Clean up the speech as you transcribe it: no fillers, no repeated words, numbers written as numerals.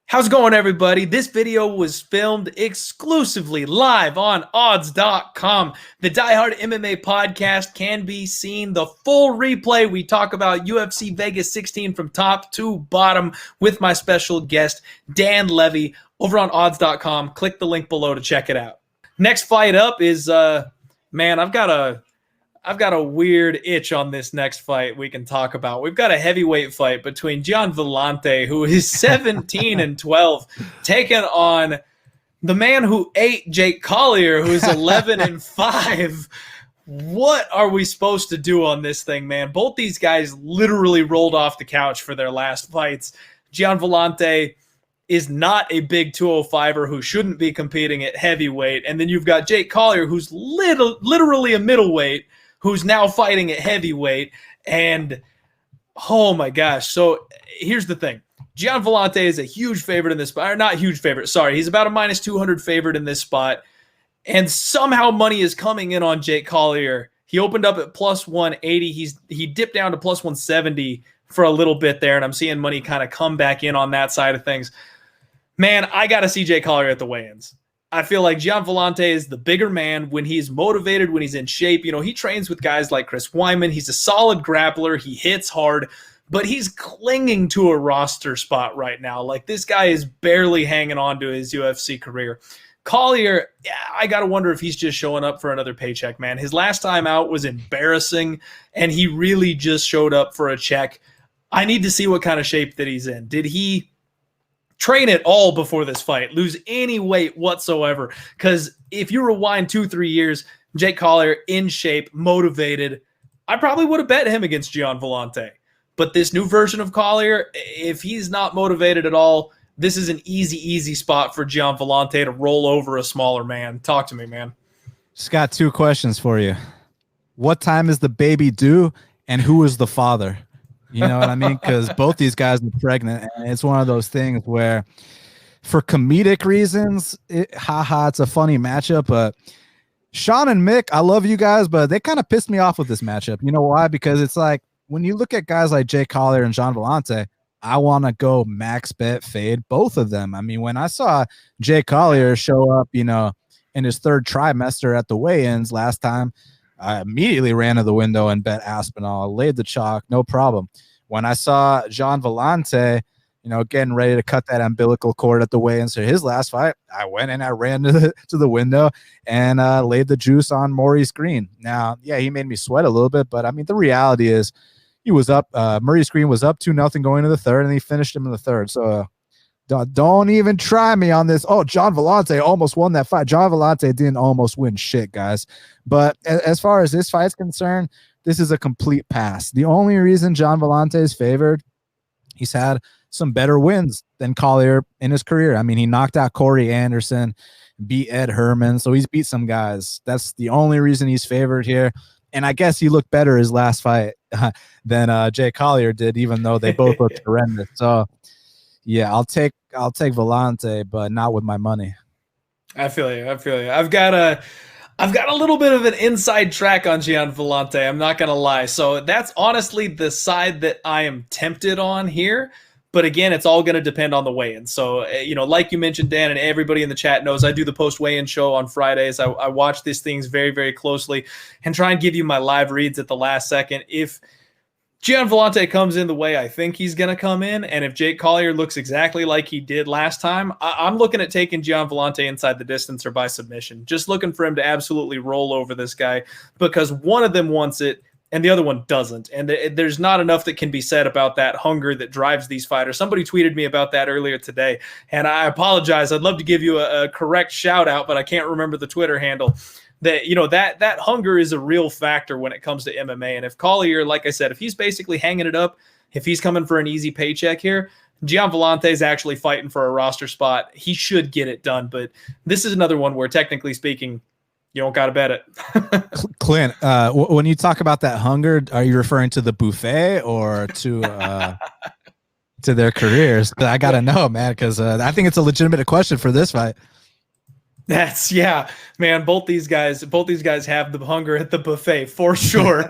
How's it going, everybody? This video was filmed exclusively live on odds.com. The Diehard MMA podcast can be seen. The full replay. We talk about UFC Vegas 16 from top to bottom with my special guest, Dan Levi, over on odds.com. Click the link below to check it out. Next fight up is, man, I've got a weird itch on this next fight we can talk about. We've got a heavyweight fight between Gian Villante, who is 17-12, taking on the man who ate Jake Collier, who's 11-5. What are we supposed to do on this thing, man? Both these guys literally rolled off the couch for their last fights. Gian Villante is not a big 205er who shouldn't be competing at heavyweight. And then you've got Jake Collier, who's literally a middleweight, who's now fighting at heavyweight. And oh my gosh. So here's the thing. Gian Villante is a huge favorite in this spot. Or not huge favorite. Sorry. He's about a minus 200 favorite in this spot. And somehow money is coming in on Jake Collier. He opened up at plus 180. He dipped down to plus 170 for a little bit there. And I'm seeing money kind of come back in on that side of things. Man, I got to see Jake Collier at the weigh-ins. I feel like Gian Villante is the bigger man when he's motivated, when he's in shape. You know, he trains with guys like Chris Wyman. He's a solid grappler. He hits hard, but he's clinging to a roster spot right now. Like, this guy is barely hanging on to his UFC career. Collier, yeah, I got to wonder if he's just showing up for another paycheck, man. His last time out was embarrassing, and he really just showed up for a check. I need to see what kind of shape that he's in. Did he train at all before this fight, lose any weight whatsoever? Because if you rewind 2-3 years, Jake Collier in shape, motivated, I probably would have bet him against Gian Villante. But this new version of Collier, if he's not motivated at all, this is an easy spot for Gian Villante to roll over a smaller man. Talk to me, man. Just got two questions for you. What time is the baby due, and who is the father? You know what I mean? Because both these guys are pregnant, and it's one of those things where, for comedic reasons, it's a funny matchup. But Sean and Mick, I love you guys, but they kind of pissed me off with this matchup. You know why? Because it's like, when you look at guys like Jake Collier and Gian Villante, I want to go max bet fade both of them. I mean, when I saw Jake Collier show up, you know, in his third trimester at the weigh-ins last time, I immediately ran to the window and bet Aspinall, laid the chalk, no problem. When I saw Gian Villante, you know, getting ready to cut that umbilical cord at the weigh-ins for his last fight, I went and I ran to the window and laid the juice on Maurice Green. Now, yeah, he made me sweat a little bit, but I mean, the reality is he was up. Maurice Green was up 2-0 going into the third, and he finished him in the third. So don't even try me on this. Oh, Gian Villante almost won that fight. Gian Villante didn't almost win shit, guys. But as far as this fight's concerned, this is a complete pass. The only reason Gian Villante is favored, he's had some better wins than Collier in his career. I mean, he knocked out Corey Anderson, beat Ed Herman, so he's beat some guys. That's the only reason he's favored here. And I guess he looked better his last fight than Jake Collier did, even though they both looked horrendous. So, yeah, I'll take Villante, but not with my money. I feel you. I've got a little bit of an inside track on Gian Villante. I'm not going to lie. So that's honestly the side that I am tempted on here. But again, it's all going to depend on the weigh-in. So, you know, like you mentioned, Dan, and everybody in the chat knows, I do the post-weigh-in show on Fridays. I watch these things very, very closely and try and give you my live reads at the last second. If Gian Villante comes in the way I think he's going to come in, and if Jake Collier looks exactly like he did last time, I'm looking at taking Gian Villante inside the distance or by submission. Just looking for him to absolutely roll over this guy, because one of them wants it and the other one doesn't. And there's not enough that can be said about that hunger that drives these fighters. Somebody tweeted me about that earlier today, and I apologize. I'd love to give you a correct shout out, but I can't remember the Twitter handle. That, you know, that hunger is a real factor when it comes to MMA. And if Collier, like I said, if he's basically hanging it up, if he's coming for an easy paycheck here, Gian Villante is actually fighting for a roster spot. He should get it done. But this is another one where, technically speaking, you don't got to bet it. Clint, when you talk about that hunger, are you referring to the buffet or to their careers? I got to know, man, because I think it's a legitimate question for this fight. That's, yeah, man. Both these guys have the hunger at the buffet for sure.